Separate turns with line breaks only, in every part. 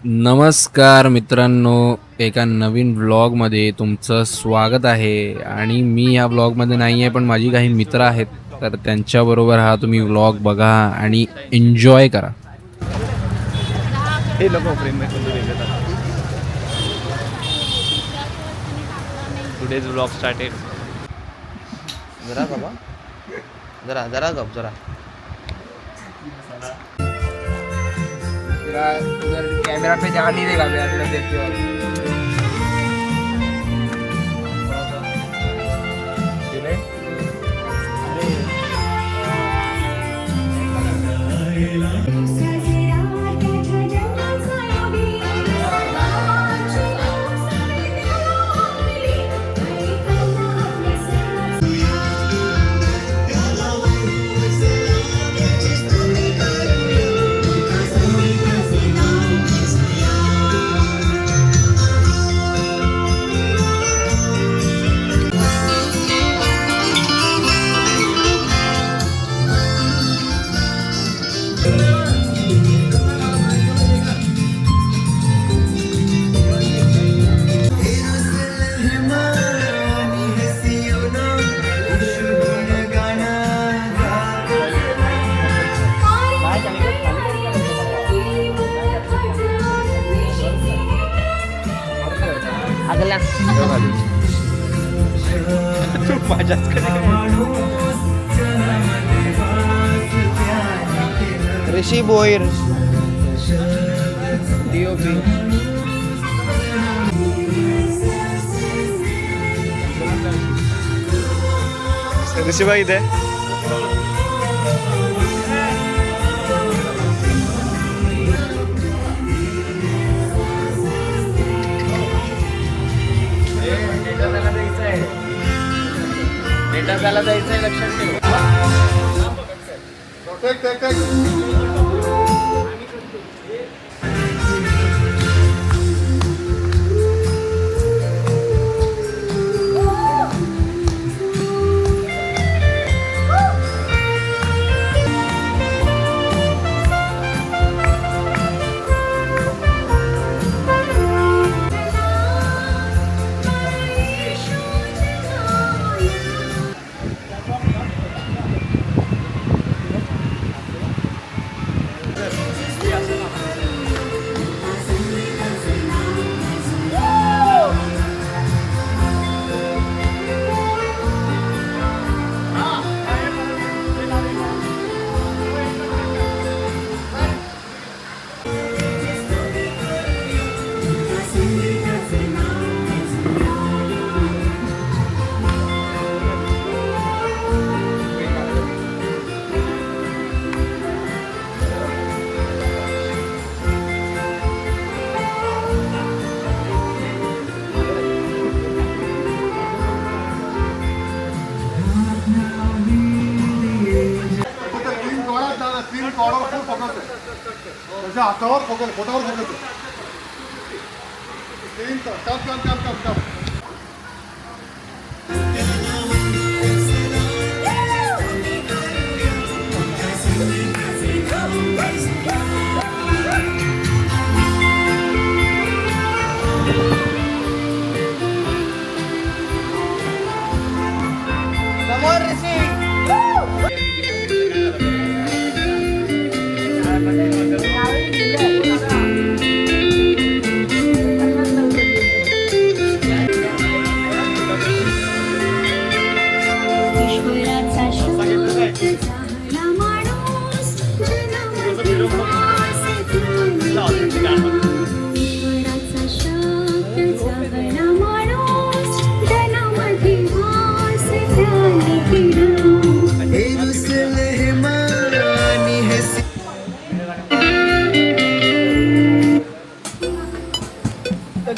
नमस्कार मित्रांनो, एका नवीन व्लॉगमध्ये तुमचं स्वागत आहे. आणि मी ह्या व्लॉगमध्ये नाही आहे, पण माझी काही मित्र आहेत, तर त्यांच्याबरोबर हा तुम्ही व्लॉग बघा आणि एन्जॉय करा.
हे लोक फ्रेम में टुडेज व्लॉग स्टार्टेड.
जरा बाबा जरा जरा गप जरा
उधर कैमरा पे ध्यान नहीं देगा मैं अपने देखते वक्त.
अगला ऋषी बोईर डीओपी
ऋषीबाई इथे
डेटा त्याला द्यायचं आहे, लक्षात ठेव.
हातावर फोकस बोटावर फोकस तीन टप टप टप टप टप
समोर ऋषी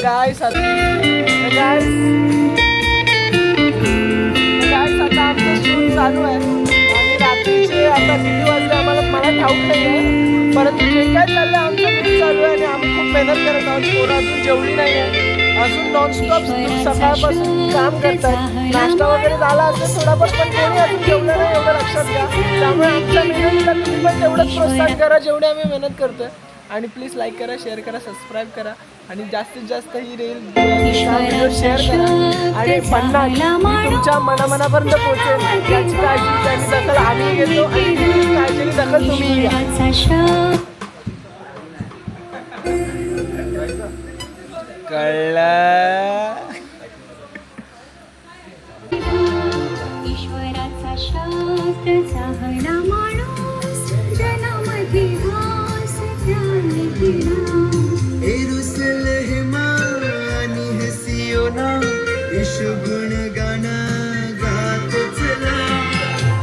गाइस आता आमचं शूट चालू आहे आणि रात्रीचे आता किती वाजले आम्हाला मला ठाऊक नाही आहे, परंतु जे काय चाललं आमचं शूट चालू आहे आणि आम्ही खूप मेहनत करत आहोत. पोरं अजून जेवली नाही आहे, अजून नॉनस्टॉप सकाळपासून काम करतात. नाश्ता वगैरे झाला असेल थोडाफार, पण कोणी अजून जेवलं नाही एवढं लक्षात घ्या. त्यामुळे आमच्या मेहनतीला तुम्ही पण तेवढंच प्रोत्साहन करा जेवढे आम्ही मेहनत करतोय. आणि प्लीज लाईक करा, शेअर करा, सबस्क्राईब करा आणि जास्तीत जास्त ही व्हिडिओ शेअर करा आणि 50 ही तुमच्या मनापर्यंत पोहोचेल याची काळजी त्याची दखल आम्ही घेतो आणि तुमची काळजीची दखल तुम्ही घ्या.
ईश्वराचा शास्त्र चाहला माणूस जनामध्ये घास त्याने केला.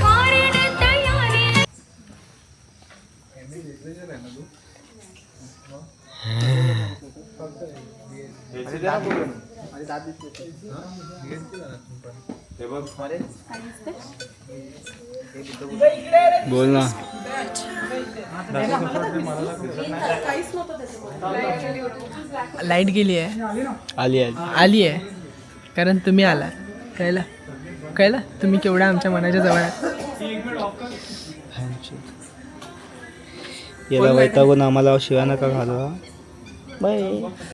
कारण तयारी
बोल ना.
लाईट गेली आहे, आली आहे कारण तुम्ही आला. कळलं तुम्ही केवढा आमच्या मनाच्या जवळ आहे.
याला वैतागून आम्हाला शिव्या नका घालवा. बाय.